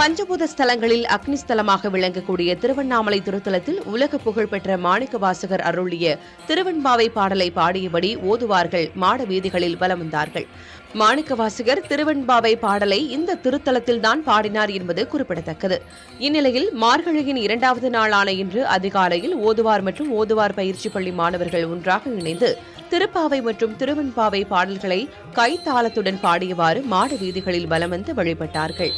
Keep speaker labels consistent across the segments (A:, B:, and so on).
A: பஞ்சபூத ஸ்தலங்களில் அக்னி ஸ்தலமாக விளங்கக்கூடிய திருவண்ணாமலை திருத்தலத்தில் உலக புகழ்பெற்ற மாணிக்கவாசகர் அருளிய திருவெண்பாவை பாடலை பாடியபடி ஓதுவார்கள் மாட வீதிகளில் வலம் வந்தார்கள். மாணிக்கவாசகர் திருவெண்பாவை பாடலை இந்த திருத்தலத்தில்தான் பாடினார் என்பது குறிப்பிடத்தக்கது. இந்நிலையில் மார்கழியின் 2வது நாளான இன்று அதிகாலையில் ஓதுவார் மற்றும் ஓதுவார் பயிற்சி பள்ளி மாணவர்கள் ஒன்றாக இணைந்து திருப்பாவை மற்றும் திருவெண்பாவை பாடல்களை கைத்தாளத்துடன் பாடியவாறு மாட வீதிகளில் வலம் வந்து வழிபட்டார்கள்.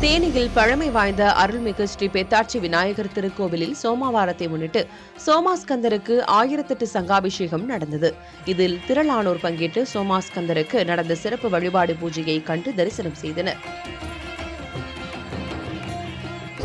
A: தேனியில் பழமை வாய்ந்த அருள்மிகு ஸ்ரீ பெத்தாட்சி விநாயகர் திருக்கோவிலில் சோமவாரத்தை முன்னிட்டு சோமாஸ்கந்தருக்கு 1008 சங்காபிஷேகம் நடந்தது. இதில் திரளானோர் பங்கேற்று சோமாஸ்கந்தருக்கு நடந்த சிறப்பு வழிபாடு பூஜையை கண்டு தரிசனம் செய்தனர்.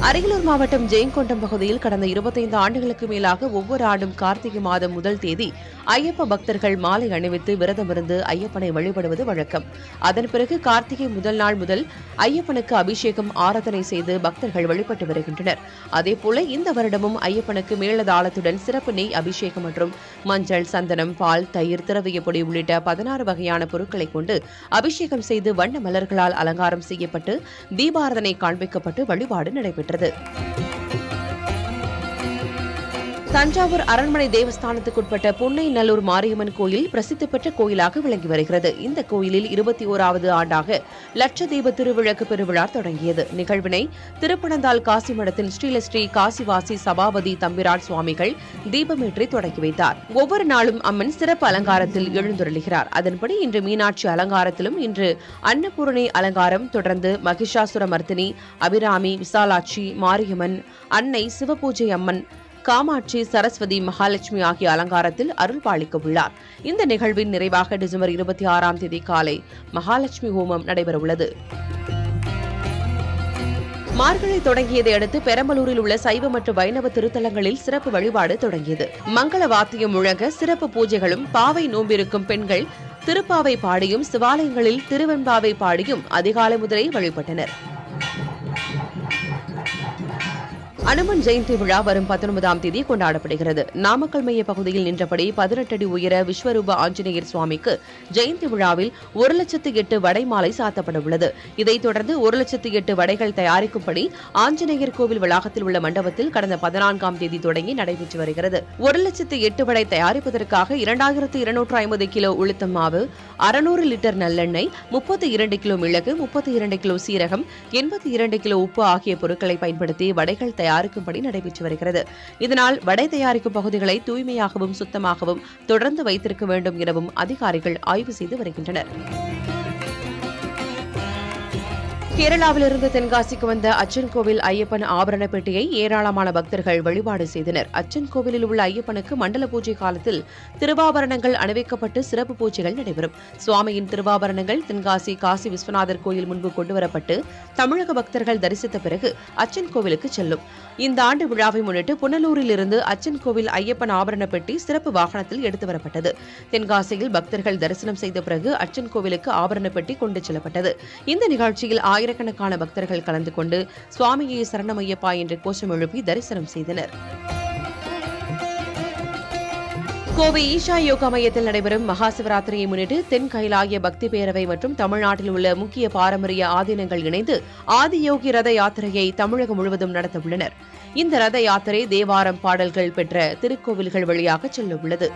A: அரியலூர் மாவட்டம் ஜெயங்கொண்டம் பகுதியில் கடந்த 25 ஆண்டுகளுக்கு மேலாக ஒவ்வொரு ஆண்டும் கார்த்திகை மாதம் 1 தேதி ஐயப்ப பக்தர்கள் மாலை அணிவித்து விரதமிருந்து ஐயப்பனை வழிபடுவது வழக்கம். அதன் பிறகு கார்த்திகை முதல் நாள் முதல் ஐயப்பனுக்கு அபிஷேகம் ஆராதனை செய்து பக்தர்கள் வழிபட்டு வருகின்றனர். அதேபோல இந்த வருடமும் ஐயப்பனுக்கு மேளதாளத்துடன் சிறப்பு நெய் அபிஷேகம் மற்றும் மஞ்சள், சந்தனம், பால், தயிர், திரவிய பொடி உள்ளிட்ட 16 வகையான பொருட்களை கொண்டு அபிஷேகம் செய்து வண்ண மலர்களால் அலங்காரம் செய்யப்பட்டு தீபாராதனை காண்பிக்கப்பட்டு வழிபாடு நடைபெற்றது. தஞ்சாவூர் அரண்மனை தேவஸ்தானத்துக்குட்பட்ட புன்னைநல்லூர் மாரியம்மன் கோயில் பிரசித்தி பெற்ற கோயிலாக விளங்கி வருகிறது. இந்த கோயிலில் 21வது ஆண்டாக லட்சதீப திருவிளக்கு பெருவிழா தொடங்கியது. நிகழ்வினை திருப்பனந்தாள் காசி மடத்தின் ஸ்ரீலஸ்ரீ காசிவாசி சபாபதி தம்பிரான் சுவாமிகள் தீபமேற்றி தொடங்கி வைத்தார். ஒவ்வொரு நாளும் அம்மன் சிறப்பு அலங்காரத்தில் எழுந்துருளுகிறார். அதன்படி இன்று மீனாட்சி அலங்காரத்திலும், இன்று அன்னபூரணி அலங்காரம், தொடர்ந்து மகிஷாசுரமர்த்தினி, அபிராமி, விசாலாட்சி, மாரியம்மன், அன்னை, சிவபூஜை அம்மன், காமாட்சி, சரஸ்வதி, மகாலட்சுமி ஆகிய அலங்காரத்தில் அருள் பாலிக்க உள்ளார். இந்த நிகழ்வின் நிறைவாக டிசம்பர் 26ஆம் தேதி காலை மகாலட்சுமி ஹோமம் நடைபெறவுள்ளது. மார்கழி தொடங்கியதை அடுத்து பெரம்பலூரில் உள்ள சைவ மற்றும் வைணவ திருத்தலங்களில் சிறப்பு வழிபாடு தொடங்கியது. மங்கள வாத்தியம் முழங்க சிறப்பு பூஜைகளும், பாவை நோம்பிருக்கும் பெண்கள் திருப்பாவை பாடியும், சிவாலயங்களில் திருவெண்பாவை பாடியும் அதிகாலை முதலே வழிபட்டனர். அனுமன் ஜெயந்தி விழா வரும் 19ஆம் தேதி கொண்டாடப்படுகிறது. நாமக்கல் மைய பகுதியில் நின்றபடி 18 அடி உயர விஸ்வரூப ஆஞ்சநேயர் சுவாமிக்கு ஜெயந்தி விழாவில் 1,08,000 வடை மாலை சாத்தப்பட உள்ளது. இதைத் தொடர்ந்து 1,08,000 வடைகள் தயாரிக்கும்படி ஆஞ்சநேயர் கோவில் வளாகத்தில் உள்ள மண்டபத்தில் கடந்த 14ஆம் தேதி தொடங்கி நடைபெற்று வருகிறது. 1,08,000 வடை தயாரிப்பதற்காக 2250 கிலோ உளுத்தம் மாவு, 600 லிட்டர் நல்லெண்ணெய், 32 கிலோ மிளகு, 32 கிலோ சீரகம், 82 கிலோ உப்பு ஆகிய பொருட்களை பயன்படுத்தி வடைகள் தயாரிக்கும்படி நடைபெற்று வருகிறது. இதனால் வடை தயாரிக்கும் பகுதிகளை தூய்மையாகவும் சுத்தமாகவும் தொடர்ந்து வைத்திருக்க வேண்டும் எனவும் அதிகாரிகள் ஆய்வு செய்து வருகின்றனர். கேரளாவிலிருந்து தென்காசிக்கு வந்த அச்சன் கோவில் ஐயப்பன் ஆபரண பெட்டியை ஏராளமான பக்தர்கள் வழிபாடு செய்தனர். அச்சன் கோவிலில் உள்ள ஐயப்பனுக்கு மண்டல பூஜை காலத்தில் திருவாபரணங்கள் அணிவிக்கப்பட்டு சிறப்பு பூஜைகள் நடைபெறும். சுவாமியின் திருவாபரணங்கள் தென்காசி காசி விஸ்வநாதர் கோயில் முன்பு கொண்டுவரப்பட்டு தமிழக பக்தர்கள் தரிசித்த பிறகு அச்சன் கோவிலுக்கு செல்லும். இந்த ஆண்டு விழாவை முன்னிட்டு புனலூரில் இருந்து அச்சன் கோவில் ஐயப்பன் ஆபரண பெட்டி சிறப்பு வாகனத்தில் எடுத்து வரப்பட்டது. தென்காசியில் பக்தர்கள் தரிசனம் செய்த பிறகு அச்சன் கோவிலுக்கு ஆபரண பெட்டி கொண்டு செல்லப்பட்டது. இந்த நிகழ்ச்சியில் ஆயிரக்கணக்கான பக்தர்கள் கலந்து கொண்டு சுவாமியை சரணமையப்பா என்று கோஷம் எழுப்பி தரிசனம் செய்தனர். கோவை ஈஷா யோகா மையத்தில் நடைபெறும் மகா சிவராத்திரியை முன்னிட்டு தென் கைலாய பக்தி பேரவை மற்றும் தமிழ்நாட்டில் உள்ள முக்கிய பாரம்பரிய ஆதீனங்கள் இணைந்து ஆதியோகி ரத யாத்திரையை தமிழகம் முழுவதும் நடத்த உள்ளனர். இந்த ரத யாத்திரை தேவாரம் பாடல்கள் பெற்ற திருக்கோவில்கள் வழியாக செல்ல உள்ளது.